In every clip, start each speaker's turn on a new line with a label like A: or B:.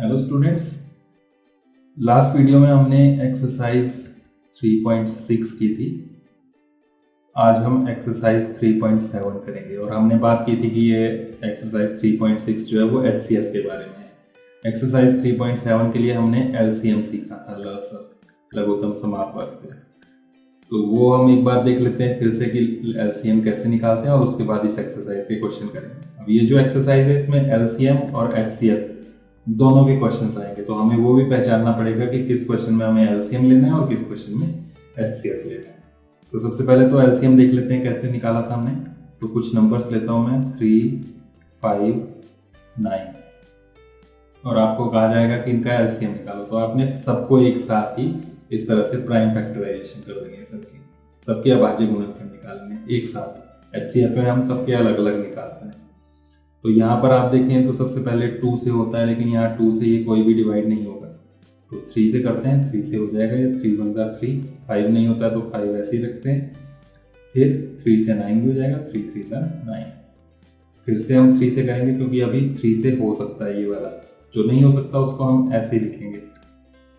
A: Hello students, last video में हमने exercise 3.6 की थी। आज हम एक्सरसाइज 3.7 करेंगे और हमने बात की थी कि ये एक्सरसाइज 3.6 जो है वो HCF के बारे में है। एक्सरसाइज 3.7 के लिए हमने LCM सीखा था, लघुत्तम समापवर्ग। तो वो हम एक बार देख लेते हैं फिर से कि LCM कैसे निकालते हैं और उसके बाद इस एक्सरसाइज के क्वेश्चन करेंगे। अब ये जो एक्सरसाइज है इसमें LCM और HCF दोनों के क्वेश्चंस आएंगे, तो हमें वो भी पहचानना पड़ेगा कि किस क्वेश्चन में हमें LCM लेना है और किस क्वेश्चन में HCF लेना है। तो सबसे पहले तो LCM देख लेते हैं कैसे निकाला था हमने। तो कुछ नंबर्स लेता हूं मैं 3, 5, 9 और आपको कहा जाएगा कि इनका LCM निकालो। तो आपने सबको एक साथ ही इस तरह से प्राइम फैक्टराइजेशन कर देंगे, सबके अभाज्य गुणनफल निकालने एक साथ। HCF में हम सबके अलग अलग निकालते हैं। तो यहाँ पर आप देखें तो सबसे पहले 2 से होता है, लेकिन यहाँ 2 से ये कोई भी डिवाइड नहीं होगा, तो 3 से करते हैं, 3 से हो जाएगा ये 3 1 जा 3। 5 नहीं होता है तो 5 ऐसे ही रखते हैं, फिर 3 से 9 भी हो जाएगा, 3 3 जा 9। फिर से हम 3 से करेंगे क्योंकि अभी 3 से हो सकता है ये वाला, जो नहीं हो सकता उसको हम ऐसे ही लिखेंगे।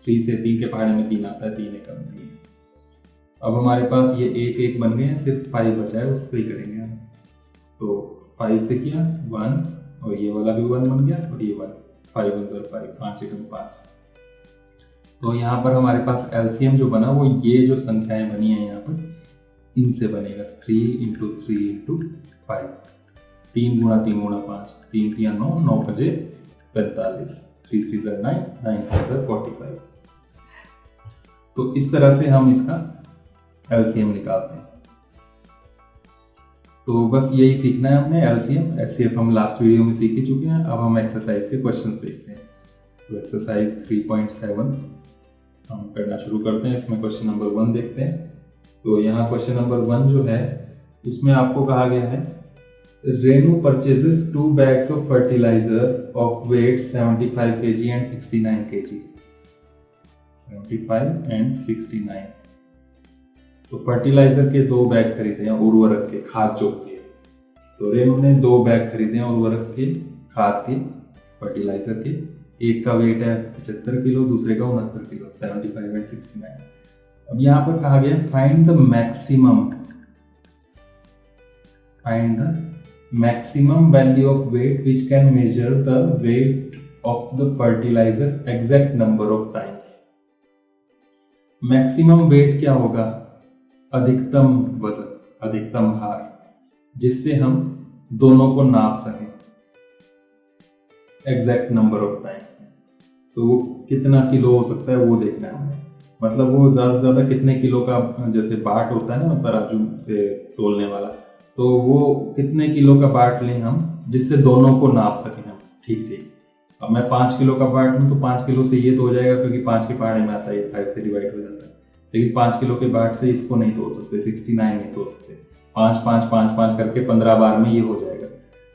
A: 3 से 3 के पहाड़े में 3 आता है, 3 एक कम 3। अब हमारे पास ये 1 1 बन गए हैं, सिर्फ 5 बचा है, उससे ही करेंगे हम। तो 5 से किया 1 और ये वाला भी 1 बन गया और ये 1, 5 1 जा 5, 5 1 5। तो यहाँ पर हमारे पास LCM जो बना वो ये जो संख्याएं बनी है यहाँ पर इनसे बनेगा 3 × 3 × 5, 3 × 3 × 5, 3 3 9, 9 5 45, 3 3 जा 9, 9 4 जा 45। तो इस तरह से हम इसका LCM निकालते हैं। तो बस यही सीखना है हमने। LCM HCF हम लास्ट वीडियो में सीख ही चुके हैं। अब हम एक्सरसाइज के क्वेश्चंस देखते हैं। तो एक्सरसाइज 3.7 हम करना शुरू करते हैं। इसमें क्वेश्चन नंबर 1 देखते हैं। तो यहाँ क्वेश्चन नंबर 1 जो है उसमें आपको कहा गया है Renu purchases 2 bags of fertilizer of weight 75 kg and 69 kg। 75 and 69। तो फर्टिलाइजर के 2 बैग खरीदे हैं, उर्वरक के, खाद जो के। तो रेनू ने 2 बैग खरीदे हैं उर्वरक के, खाद के, फर्टिलाइजर के। एक का वेट है 75 किलो, दूसरे का 69 किलो, 75 एंड 69। अब यहाँ पर कहा गया find the maximum value of weight which can measure the weight of the fertilizer exact number of times. Maximum weight क्या होगा? अधिकतम वजन, अधिकतम भार, जिससे हम दोनों को नाप सकें एग्जैक्ट नंबर ऑफ टाइम्स। तो वो कितना किलो हो सकता है वो देखना है हमें। मतलब वो ज्यादा से ज्यादा कितने किलो का, जैसे बाट होता है ना तराजू से तोलने वाला, तो वो कितने किलो का बाट लें हम जिससे दोनों को नाप सकें हम। ठीक। अब मैं 5 किलो का बाट लूँ तो 5 किलो से ये तो हो जाएगा क्योंकि 5 के पहाड़े में आता है, 5 से डिवाइड हो जाता है। लेकिन 5 किलो के बाट से इसको नहीं तोल सकते, 69 नहीं तोल सकते। 5 5 5 5 करके 15 बार में ये हो जाएगा,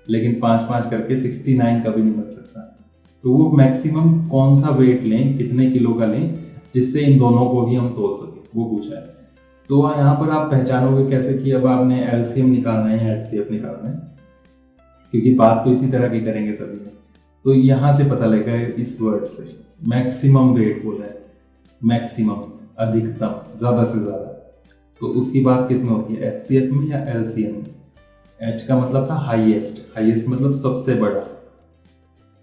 A: लेकिन 5 5 करके 69 कभी नहीं बन सकता। तो वो मैक्सिमम कौन सा वेट लें, कितने किलो का लें जिससे इन दोनों को ही हम तोल सके, वो पूछा है। तो यहाँ पर आप पहचानोगे कैसे कि अब आपने LCM निकालना है, HCF निकालना है, क्योंकि बात तो इसी तरह की करेंगे सभी में। तो यहाँ से पता लगेगा इस वर्ड से, मैक्सिमम वेट बोला है, मैक्सिमम अधिकतम, ज्यादा से ज्यादा। तो उसकी बात किस में होती है, HCF में या LCM में? H का मतलब था हाईएस्ट, हाईएस्ट मतलब सबसे बड़ा।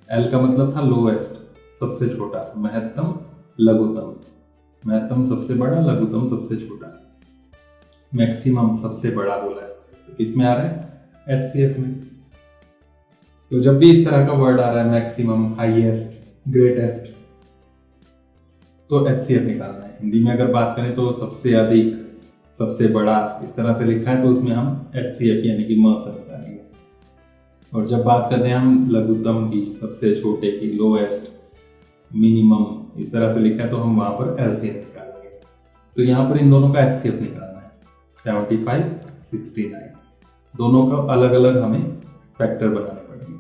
A: L का मतलब था लोएस्ट, सबसे छोटा। महत्तम, लघुत्तम, महत्तम सबसे बड़ा, लघुत्तम सबसे छोटा। मैक्सिमम सबसे बड़ा बोला है, तो किसमें आ रहा है? HCF में। तो जब भी इस तरह का वर्ड आ रहा है, मैक्सिमम, हाईएस्ट, ग्रेटेस्ट, तो HCF निकालना है। हिंदी में अगर बात करें तो सबसे अधिक, सबसे बड़ा, इस तरह से लिखा है तो उसमें हम HCF यानी कि म से निकालेंगे। और जब बात करते हैं हम लघुत्तम की, सबसे छोटे की, लोएस्ट, मिनिमम, इस तरह से लिखा है तो हम वहां पर LCF निकालेंगे। तो यहाँ पर इन दोनों का HCF निकालना है, 75 69, दोनों का अलग अलग हमें फैक्टर बनाने पड़ेंगे।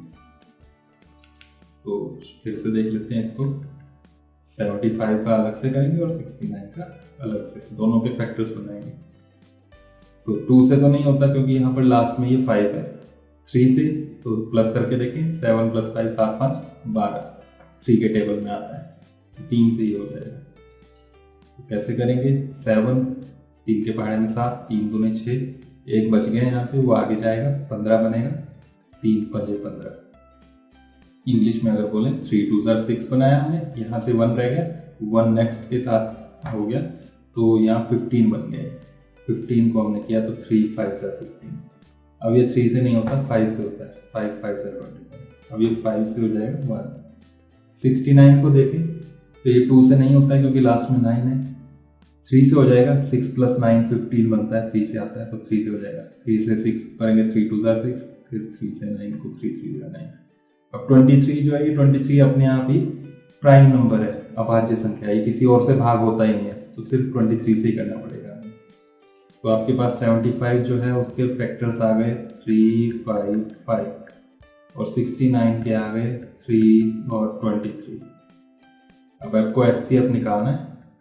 A: तो फिर से देख लेते हैं इसको। 75 का अलग से करेंगे और 69 का अलग से, दोनों के फैक्टर्स बनाएंगे। तो 2 से तो नहीं होता क्योंकि यहाँ पर लास्ट में ये 5 है। 3 से तो प्लस करके देखें, 7 + 5 7 5 12, 3 के टेबल में आता है, तो 3 से ये हो जाएगा। तो कैसे करेंगे, 7, 3 के पहाड़े में 7, 3 दूने 6, 1 बच गए यहाँ से, वो आगे जाएगा, 15 बनेगा, 3 5 15। इंग्लिश में अगर बोलें 3 2 6 बनाया हमने, यहाँ से 1 रह गया, 1 नेक्स्ट के साथ हो गया, तो यहाँ 15 बन गए। 15 को हमने किया तो 3 5 15। अब ये 3 से नहीं होता, 5 से होता है, 5 5 25। अब ये 5 से हो जाएगा 1। 69 को देखें तो ये 2 से नहीं होता है क्योंकि लास्ट में 9 है, 3 से हो जाएगा। 6 + 9 15 बनता है, 3 से आता है तो 3 से हो जाएगा। 3 से 6 करेंगे, 3 2 6, फिर 3 से 9 को 3 3 9। अब 23 जो है, ये 23 अपने आप ही प्राइम नंबर है, अभाज्य संख्या, ये किसी और से भाग होता ही नहीं है, तो सिर्फ 23 से ही करना पड़ेगा। तो आपके पास 75 जो है उसके फैक्टर्स आ गए 3 5 5, और 69 के आ गए 3 और 23। अब आपको HCF निकालना है,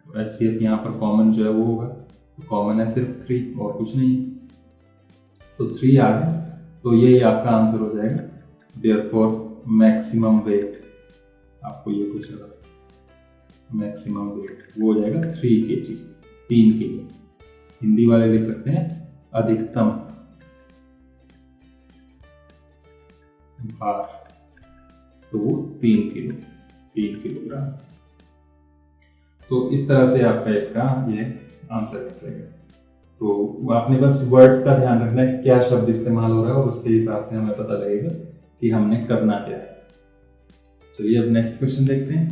A: तो HCF यहाँ पर कॉमन जो है वो होगा, तो कॉमन है सिर्फ 3 और कुछ नहीं, तो 3 आ गया, तो ये आपका आंसर हो जाएगा। देयरफॉर मैक्सिमम वेट, आपको ये पूछेगा मैक्सिमम वेट, वो हो जाएगा 3 kg, 3 किलो। हिंदी वाले लिख सकते हैं अधिकतम भार, तो वो 3 किलोग्राम। तो इस तरह से आपका इसका ये आंसर निकलेगा। तो आपने बस वर्ड्स का ध्यान रखना है, क्या शब्द इस्तेमाल हो रहा है, और उसके हिसाब से हमें पता लगेगा कि हमने करना क्या है। चलिए अब नेक्स्ट क्वेश्चन देखते हैं।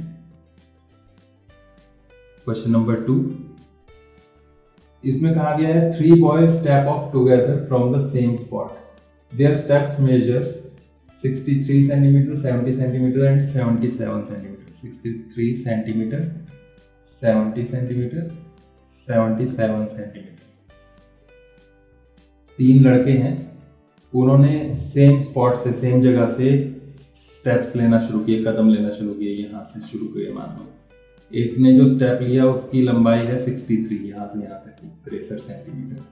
A: क्वेश्चन नंबर 2, इसमें कहा गया है 3 boys step off together from the same spot. Their steps measures 63 cm, 70 cm and 77 cm. 63 cm, 70 cm, 77 cm। 3 लड़के हैं, उन्होंने सेम स्पॉट से, सेम जगह से स्टेप्स लेना शुरू किए, कदम लेना शुरू किए, यहाँ से शुरू किए। मान लो एक ने जो स्टेप लिया उसकी लंबाई है 63, यहाँ से यहाँ तक 63 सेंटीमीटर।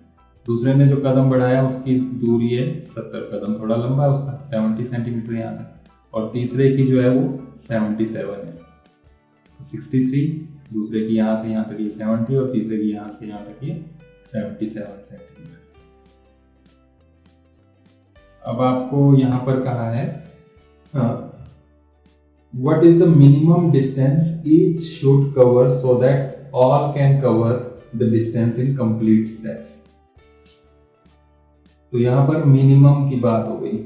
A: दूसरे ने जो कदम बढ़ाया उसकी दूरी है 70 कदम, थोड़ा लंबा है उसका, 70 सेंटीमीटर यहाँ तक, और तीसरे की जो है वो 77 है। 63, दूसरे की यहाँ से यहाँ तक ये 70, और तीसरे की यहाँ से यहाँ तक ये 77 सेंटीमीटर। अब आपको यहाँ पर कहा है what is the minimum distance each should cover so that all can cover the distance in complete steps। तो यहां पर मिनिमम की बात हो गई,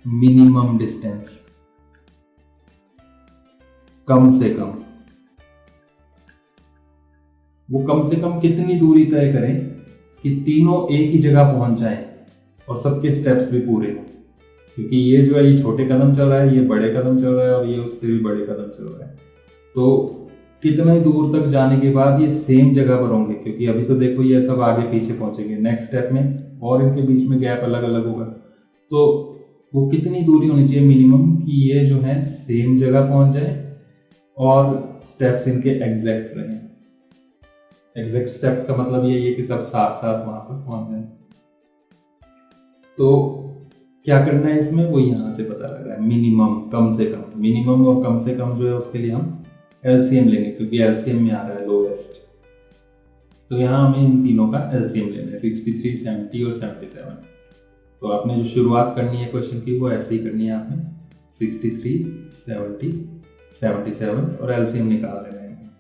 A: मिनिमम डिस्टेंस, कम से कम, वो कम से कम कितनी दूरी तय करें कि तीनों एक ही जगह पहुंच जाएं और सबके स्टेप्स भी पूरे हों। क्योंकि ये जो है ये छोटे कदम चल रहा है, ये बड़े कदम चल रहा है, और ये उससे भी बड़े कदम चल रहा है, तो कितने दूर तक जाने के बाद ये सेम जगह पर होंगे। क्योंकि अभी तो देखो ये सब आगे पीछे पहुंचेंगे, नेक्स्ट स्टेप में और इनके बीच में गैप अलग अलग होगा, तो वो कितनी दूरी होनी चाहिए मिनिमम कि ये जो है सेम जगह पहुंच जाए और स्टेप्स इनके एग्जैक्ट रहें। एग्जैक्ट स्टेप्स का मतलब ये है कि सब साथ साथ वहां पर पहुंच जाए। तो क्या करना है इसमें, वो यहाँ से पता लग रहा है, मिनिमम, कम से कम। मिनिमम और कम से कम जो है उसके लिए हम एलसीएम लेंगे, क्योंकि एलसीएम में आ रहा है लोवेस्ट। तो यहाँ हमें इन तीनों का एलसीएम लेना है, 63, 70 और 77। तो आपने जो शुरुआत करनी है क्वेश्चन की वो ऐसे ही करनी है, आपने 63, 70, 77 और एलसीएम निकाल लेना है।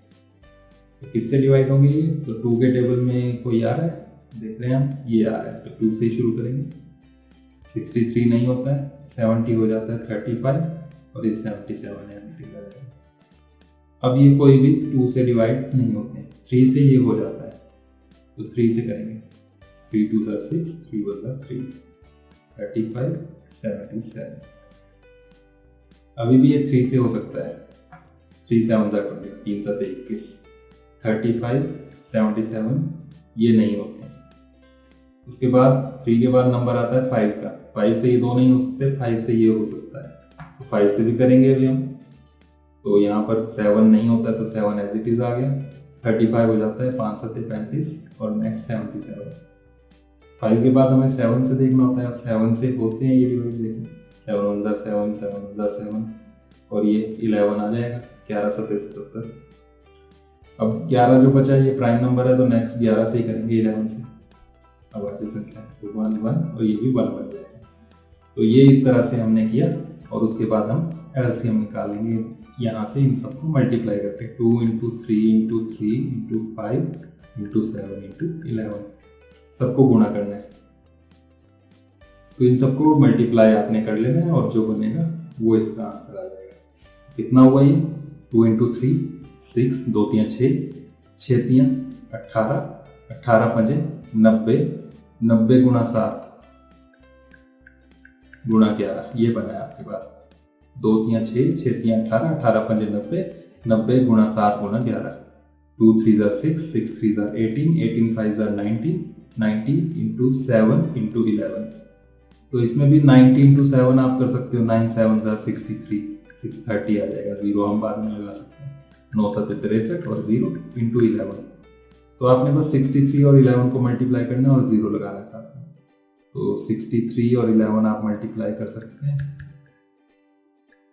A: तो किससे डिवाइड होंगे ये, तो 2 के टेबल में कोई आ रहा है, देख रहे हैं हम, ये आ रहा है, तो 2 से शुरू करेंगे। 63 नहीं होता है, 70 हो जाता है 35, और ये 77 है। अब ये कोई भी 2 से डिवाइड नहीं होते हैं, 3 से ये हो जाता है, तो 3 से करेंगे, 3 2 6, 3 1 3, 35, 77। अभी भी ये 3 से हो सकता है, 3 7 20, 3 7 21, 35, 77 ये नहीं होते। उसके बाद 3 के बाद नंबर आता है 5 का, 5 से ये 2 नहीं हो सकते, 5 से ये हो सकता है, तो 5 से भी करेंगे अभी हम। तो यहाँ पर 7 नहीं होता है, तो 7 एज इट इज आ गया, 35 हो जाता है, 5 7 35, और नेक्स्ट 77। 5 के बाद हमें 7 से देखना होता है, अब 7 से होते हैं ये डिवाइड, देखिए 7 1 7, 7 1 7, और ये 11 आ जाएगा, 11 7 77। अब 11 जो बचा ये प्राइम नंबर है, तो नेक्स्ट 11 से ही करेंगे 11 से। अभाज्य संख्या है तो 1 1 और ये भी 1 बन जाएगा। तो ये इस तरह से हमने किया और उसके बाद हम एलसीएम निकालेंगे। यहाँ से इन सबको मल्टीप्लाई करके 2 × 3 × 3 × 5 × 7 × 11 सबको गुणा करना है। तो इन सबको मल्टीप्लाई आपने कर लेना है और जो बनेगा वो इसका आंसर आ जाएगा। कितना हुआ ये? 2 × 3 6, 2 3 6, 6 3 18, 18 5 90, 90 × 7 × 11 ये बना है आपके पास। 2 3 6, 6 3 18, 18 5 90, 90 × 7 × 11, 2 3 6, 6 3 18, 18 5 90, 90 × 7 × 11। तो इसमें भी 90 × 7 आप कर सकते हो। 9 7 63, 630 आ जाएगा। 0 हम बाद में लगा सकते हैं। 9 7 63 और 0 × 11। तो आपने बस 63 और 11 को मल्टीप्लाई करना है और 0 लगाना है साथ में। तो 63 और 11 आप मल्टीप्लाई कर सकते हैं।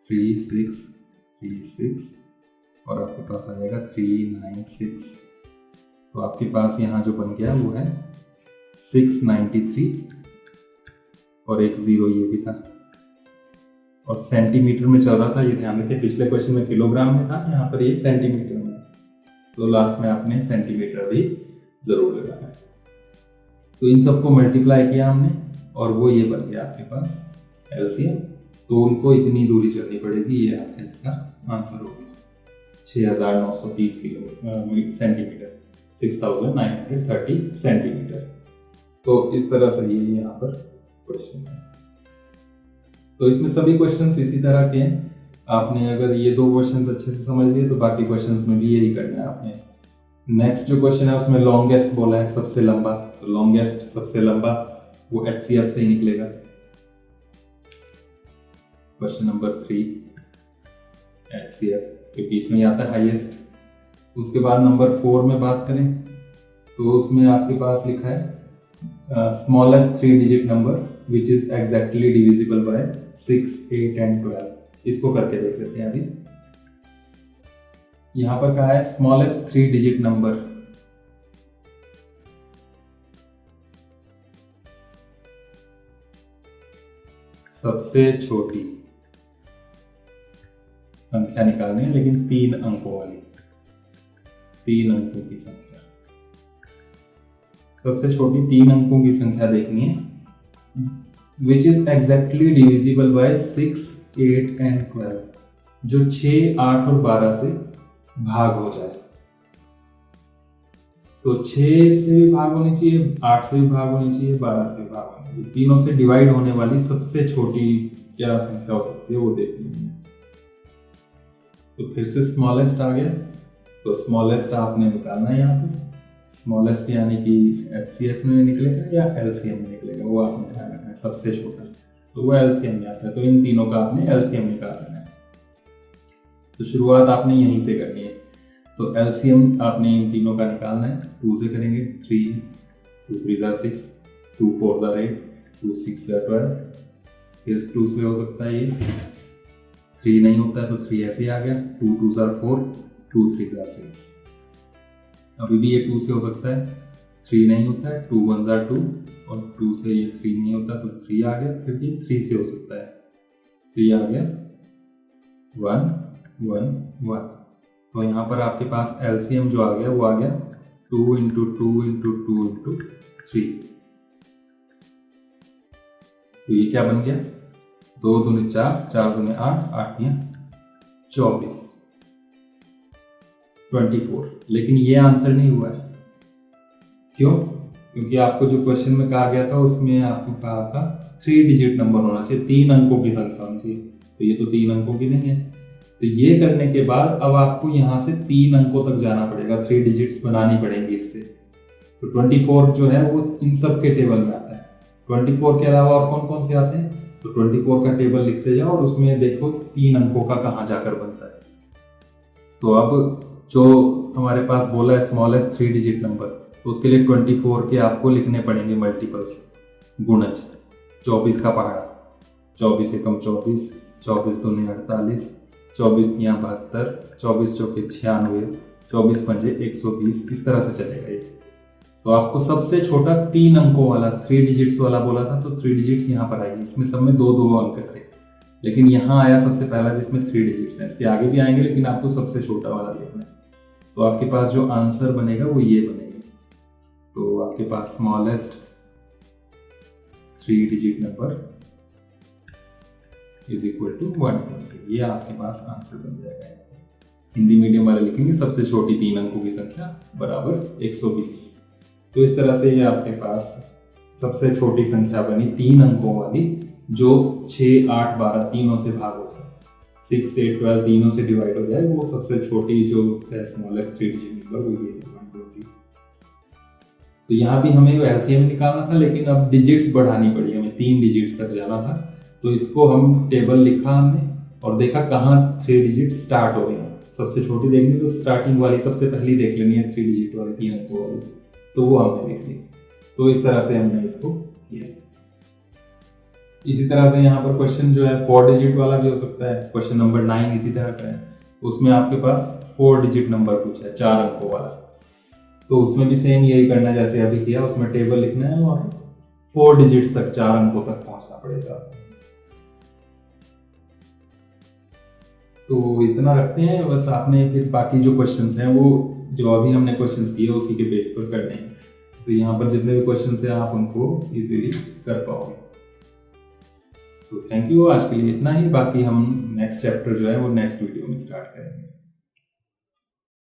A: 3 6 3 6 और आपके पास आ जाएगा 396। तो आपके पास यहाँ जो बन गया वो है 693 और एक 0 ये भी था। और सेंटीमीटर में चल रहा था, ये ध्यान रखिए। पिछले क्वेश्चन में किलोग्राम में था, यहाँ पर ये सेंटीमीटर में। तो लास्ट में आपने सेंटीमीटर भी जरूर लगाना है। तो इन सबको मल्टीप्लाई किया हमने और वो ये बन गया आपके पास एलसीएम। तो उनको इतनी दूरी चलनी पड़ेगी, ये आपका इसका आंसर होगा 6930 सेंटीमीटर, 6930 सेंटीमीटर। तो इस तरह से ये यहाँ पर क्वेश्चन है। तो इसमें सभी क्वेश्चंस इसी तरह के हैं। आपने अगर ये 2 क्वेश्चंस अच्छे से समझ लिए तो बाकी क्वेश्चंस में भी यही करना है आपने। नेक्स्ट जो क्वेश्चन है उसमें लॉन्गेस्ट बोला है, सबसे लंबा। तो लॉन्गेस्ट सबसे लंबा वो HCF से ही निकलेगा। क्वेश्चन नंबर 3 HCF क्योंकि इसमें आता है हाईएस्ट। उसके बाद नंबर 4 में बात करें तो उसमें आपके पास लिखा है smallest 3 digit number which is exactly divisible by 6 8 and 12। इसको करके देख लेते हैं अभी। यहां पर कहा है स्मॉलेस्ट 3 डिजिट नंबर। सबसे छोटी संख्या निकालनी है, लेकिन 3 अंकों वाली, 3 अंकों की संख्या। सबसे छोटी 3 अंकों की संख्या देखनी है which is exactly divisible by 6 8 and 12, जो 6 8 और 12 से भाग हो जाए। तो 6 से भी भाग होनी चाहिए, 8 से भी भाग होनी चाहिए, 12 से भी भाग होनी चाहिए। तीनों से डिवाइड होने वाली सबसे छोटी क्या संख्या हो सकती है वो देखनी है। तो फिर से स्मॉलेस्ट आ गया। तो स्मॉलेस्ट आपने निकालना है यहाँ पे। स्मॉलेस्ट यानी कि HCF में निकलेगा या LCM में निकलेगा, वो आपने ध्यान रखना है। सबसे छोटा तो वो LCM में आता है। तो इन तीनों का आपने LCM निकालना है। तो शुरुआत आपने यहीं से करनी है। तो LCM आपने इन तीनों का निकालना है। 2 से करेंगे 3, 2 3 6, 2 4 8, 2 6 12। फिर 2 से हो सकता है ये 3 नहीं होता है तो 3 ऐसे ही आ गया। 2 2 4, 2 3 6। अभी भी ये 2 से हो सकता है, 3 नहीं होता है। 2 1 2 और 2 से ये 3 नहीं होता तो 3 आ गया। फिर ये 3 से हो सकता है तो ये आ गया 1 1 1। तो यहाँ पर आपके पास LCM जो आ गया वो आ गया 2 × 2 × 2 × 3। तो ये क्या बन गया 2 दूनी 4, 4 दूनी 8, 8 तियां 24, 24। लेकिन ये आंसर नहीं हुआ है। क्यों? क्योंकि आपको जो क्वेश्चन में कहा गया था उसमें आपको कहा था 3 डिजिट नंबर होना चाहिए, 3 अंकों की संख्या होनी चाहिए। तो ये तो 3 अंकों की नहीं है। तो ये करने के बाद अब आपको यहाँ से 3 अंकों तक जाना पड़ेगा, 3 डिजिट्स बनानी पड़ेंगी इससे। तो 24 जो है वो इन सब के टेबल में आता है। 24 के अलावा और कौन कौन से आते हैं? तो 24 का टेबल लिखते जाओ और उसमें देखो 3 अंकों का कहाँ जाकर बनता है। तो अब जो हमारे पास बोला है स्मॉलेस्ट 3 डिजिट नंबर, तो उसके लिए 24 के आपको लिखने पड़ेंगे मल्टीपल्स, गुणज। 24 का पहाड़ा, 24 एकम 24, 24 दूनी 48, 24 तियां 72, 24 चौके 96, 24 पंजे 120, इस तरह से चलेगा ये। तो आपको सबसे छोटा 3 अंकों वाला 3 डिजिट्स वाला बोला था, तो 3 डिजिट्स यहाँ पर आएगी। इसमें सब में 2-2 अंक थे, लेकिन यहाँ आया सबसे पहला जिसमें 3 डिजिट्स हैं। इसके आगे भी आएंगे, लेकिन आपको सबसे छोटा वाला देखना है। तो आपके पास जो आंसर बनेगा वो ये बनेगा। तो आपके पास smallest 3 digit number is equal to 120, ये आपके पास आंसर बन जाएगा। हिंदी मीडियम वाले लिखेंगे सबसे छोटी 3 अंकों की संख्या बराबर 120। तो इस तरह से ये आपके पास सबसे छोटी संख्या बनी 3 अंकों वाली, जो 6, 8, 12 तीनों से भाग हो जाए, 6, 8, 12 तीनों से डिवाइड हो जाए, वो सबसे छोटी जो है स्मॉलेस्ट 3 डिजिट नंबर वो ये 120। तो यहाँ भी हमें एलसीएम निकालना था, लेकिन अब डिजिट्स बढ़ानी पड़ी, हमें 3 डिजिट्स तक जाना था। तो इसको हम टेबल लिखा हमने और देखा कहाँ 3 डिजिट स्टार्ट हो गए हैं। सबसे छोटी देखनी तो स्टार्टिंग वाली सबसे पहली देख लेनी है, 3 डिजिट वाली 3 अंकों वाली, तो वो हमने लिख ली। तो इस तरह से हमने इसको किया। इसी तरह से यहाँ पर क्वेश्चन जो है 4 डिजिट वाला भी हो सकता है। क्वेश्चन नंबर 9 इसी तरह का है, उसमें आपके पास 4 डिजिट नंबर पूछा है, 4 अंकों वाला। तो उसमें भी सेम यही करना जैसे अभी किया, उसमें टेबल लिखना है और 4 डिजिट्स तक 4 अंकों तक पहुंचना पड़ेगा। तो इतना रखते हैं बस। आपने फिर बाकी जो क्वेश्चंस हैं वो जो अभी हमने क्वेश्चंस किए उसी के बेस पर करने हैं। तो यहाँ पर जितने भी क्वेश्चंस हैं आप उनको इजीली कर पाओगे। तो थैंक यू, आज के लिए इतना ही। बाकी हम नेक्स्ट चैप्टर जो है वो नेक्स्ट वीडियो में स्टार्ट करेंगे।